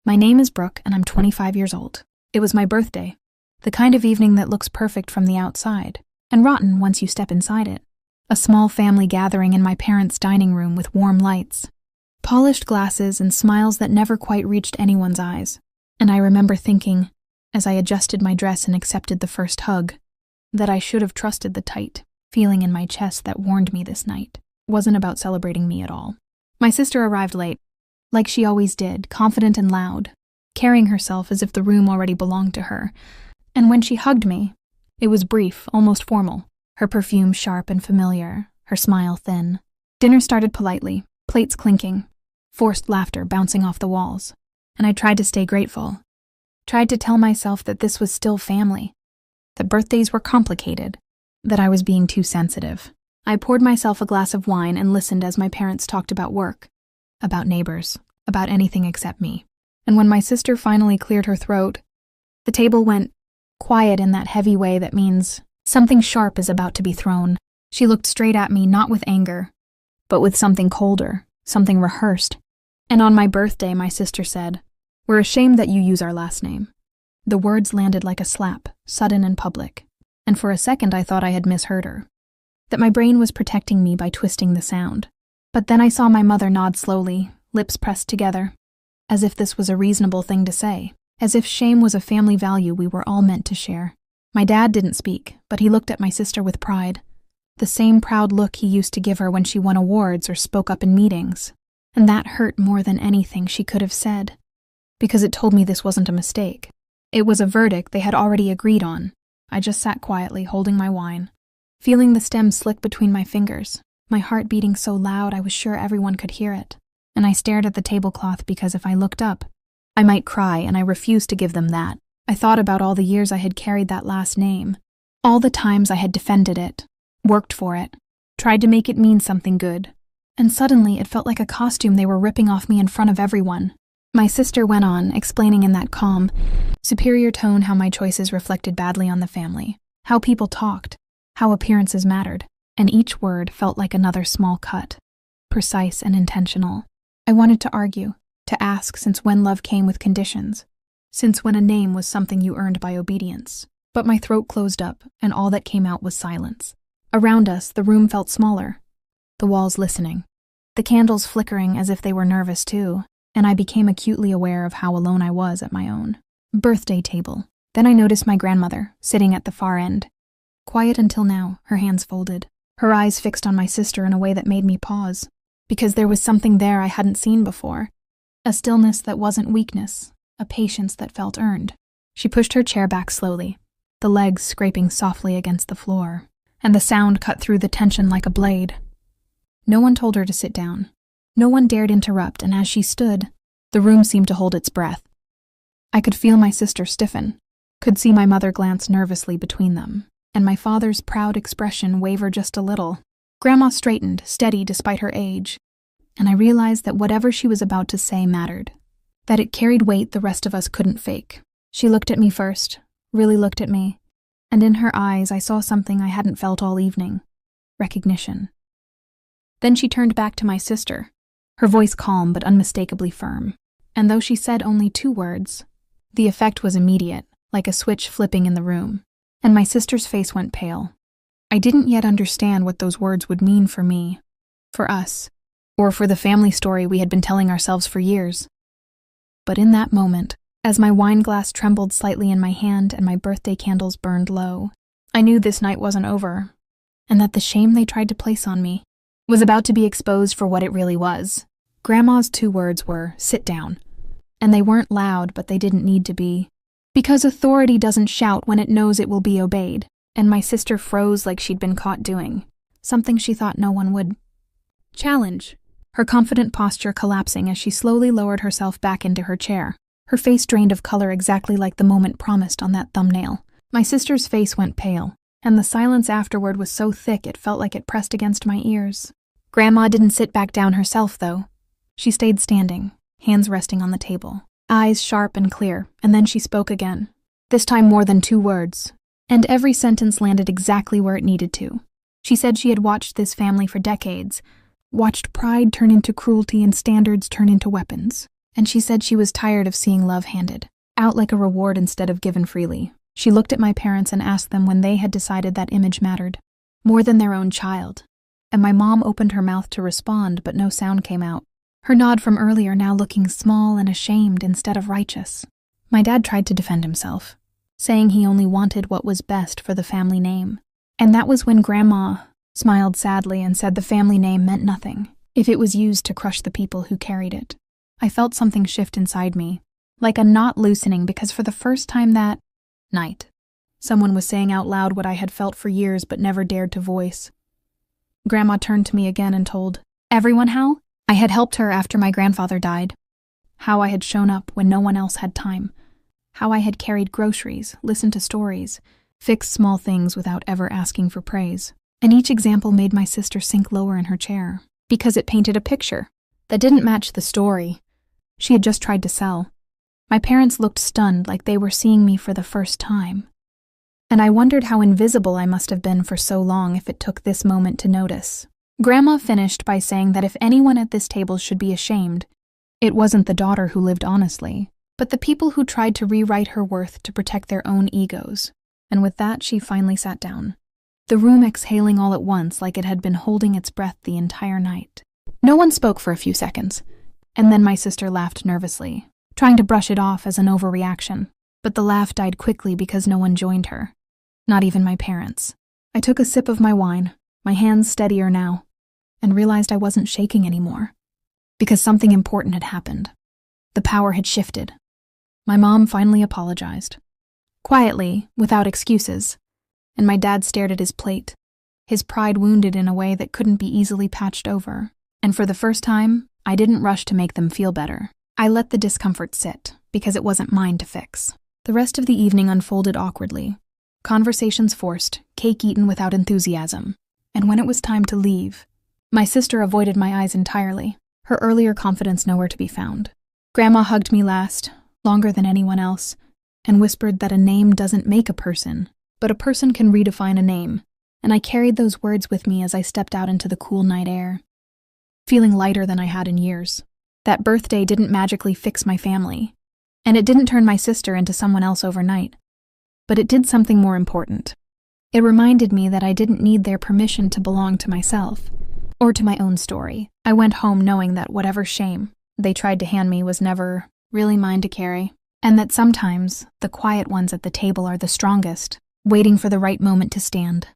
My name is Brooke, and I'm 25 years old. It was my birthday, the kind of evening that looks perfect from the outside, and rotten once you step inside it. A small family gathering in my parents' dining room with warm lights, polished glasses, and smiles that never quite reached anyone's eyes. And I remember thinking, as I adjusted my dress and accepted the first hug, that I should have trusted the tight feeling in my chest that warned me this night wasn't about celebrating me at all. My sister arrived late, like she always did, confident and loud, carrying herself as if the room already belonged to her. And when she hugged me, it was brief, almost formal, her perfume sharp and familiar, her smile thin. Dinner started politely, plates clinking, forced laughter bouncing off the walls, and I tried to stay grateful, tried to tell myself that this was still family, that birthdays were complicated, that I was being too sensitive. I poured myself a glass of wine and listened as my parents talked about work, about neighbors, about anything except me. And when my sister finally cleared her throat, the table went quiet in that heavy way that means something sharp is about to be thrown. She looked straight at me, not with anger, but with something colder, something rehearsed. And on my birthday, my sister said, "We're ashamed that you use our last name." The words landed like a slap, sudden and public, and for a second I thought I had misheard her, that my brain was protecting me by twisting the sound. But then I saw my mother nod slowly, lips pressed together, as if this was a reasonable thing to say, as if shame was a family value we were all meant to share. My dad didn't speak, but he looked at my sister with pride, the same proud look he used to give her when she won awards or spoke up in meetings. And that hurt more than anything she could have said, because it told me this wasn't a mistake. It was a verdict they had already agreed on. I just sat quietly, holding my wine, feeling the stem slick between my fingers, my heart beating so loud I was sure everyone could hear it. And I stared at the tablecloth because if I looked up, I might cry, and I refused to give them that. I thought about all the years I had carried that last name, all the times I had defended it, worked for it, tried to make it mean something good. And suddenly it felt like a costume they were ripping off me in front of everyone. My sister went on, explaining in that calm, superior tone how my choices reflected badly on the family, how people talked, how appearances mattered, and each word felt like another small cut, precise and intentional. I wanted to argue, to ask since when love came with conditions, since when a name was something you earned by obedience. But my throat closed up, and all that came out was silence. Around us, the room felt smaller, the walls listening, the candles flickering as if they were nervous too, and I became acutely aware of how alone I was at my own birthday table. Then I noticed my grandmother, sitting at the far end, quiet until now, her hands folded, her eyes fixed on my sister in a way that made me pause, because there was something there I hadn't seen before, a stillness that wasn't weakness, a patience that felt earned. She pushed her chair back slowly, the legs scraping softly against the floor, and the sound cut through the tension like a blade. No one told her to sit down. No one dared interrupt, and as she stood, the room seemed to hold its breath. I could feel my sister stiffen, could see my mother glance nervously between them, and my father's proud expression waver just a little. Grandma straightened, steady despite her age, and I realized that whatever she was about to say mattered, that it carried weight the rest of us couldn't fake. She looked at me first, really looked at me, and in her eyes I saw something I hadn't felt all evening: recognition. Then she turned back to my sister, her voice calm but unmistakably firm, and though she said only 2 words, the effect was immediate, like a switch flipping in the room, and my sister's face went pale. I didn't yet understand what those words would mean for me, for us, or for the family story we had been telling ourselves for years. But in that moment, as my wine glass trembled slightly in my hand and my birthday candles burned low, I knew this night wasn't over, and that the shame they tried to place on me was about to be exposed for what it really was. Grandma's 2 words were, "Sit down." And they weren't loud, but they didn't need to be. Because authority doesn't shout when it knows it will be obeyed, and my sister froze like she'd been caught doing something she thought no one would challenge, her confident posture collapsing as she slowly lowered herself back into her chair, her face drained of color exactly like the moment promised on that thumbnail. My sister's face went pale, and the silence afterward was so thick it felt like it pressed against my ears. Grandma didn't sit back down herself, though. She stayed standing, hands resting on the table, eyes sharp and clear, and then she spoke again, this time more than 2 words, and every sentence landed exactly where it needed to. She said she had watched this family for decades, watched pride turn into cruelty and standards turn into weapons. and she said she was tired of seeing love handed out like a reward instead of given freely. She looked at my parents and asked them when they had decided that image mattered more than their own child, and my mom opened her mouth to respond, but no sound came out, her nod from earlier now looking small and ashamed instead of righteous. My dad tried to defend himself, saying he only wanted what was best for the family name. And that was when Grandma smiled sadly and said the family name meant nothing if it was used to crush the people who carried it. I felt something shift inside me, like a knot loosening, because for the first time that night, someone was saying out loud what I had felt for years but never dared to voice. Grandma turned to me again and told everyone how I had helped her after my grandfather died, how I had shown up when no one else had time, how I had carried groceries, listened to stories, fixed small things without ever asking for praise. And each example made my sister sink lower in her chair, because it painted a picture that didn't match the story she had just tried to sell. My parents looked stunned, like they were seeing me for the first time. And I wondered how invisible I must have been for so long if it took this moment to notice. Grandma finished by saying that if anyone at this table should be ashamed, it wasn't the daughter who lived honestly, but the people who tried to rewrite her worth to protect their own egos. And with that, she finally sat down, the room exhaling all at once like it had been holding its breath the entire night. No one spoke for a few seconds, and then my sister laughed nervously, trying to brush it off as an overreaction. But the laugh died quickly because no one joined her, not even my parents. I took a sip of my wine, my hands steadier now, and realized I wasn't shaking anymore, because something important had happened. The power had shifted. My mom finally apologized, quietly, without excuses, and my dad stared at his plate, his pride wounded in a way that couldn't be easily patched over. And for the first time, I didn't rush to make them feel better. I let the discomfort sit, because it wasn't mine to fix. The rest of the evening unfolded awkwardly. Conversations forced, cake eaten without enthusiasm. And when it was time to leave, my sister avoided my eyes entirely, her earlier confidence nowhere to be found. Grandma hugged me last, longer than anyone else, and whispered that a name doesn't make a person, but a person can redefine a name, and I carried those words with me as I stepped out into the cool night air, feeling lighter than I had in years. That birthday didn't magically fix my family, and it didn't turn my sister into someone else overnight, but it did something more important. It reminded me that I didn't need their permission to belong to myself, or to my own story. I went home knowing that whatever shame they tried to hand me was never really mine to carry, and that sometimes the quiet ones at the table are the strongest, waiting for the right moment to stand.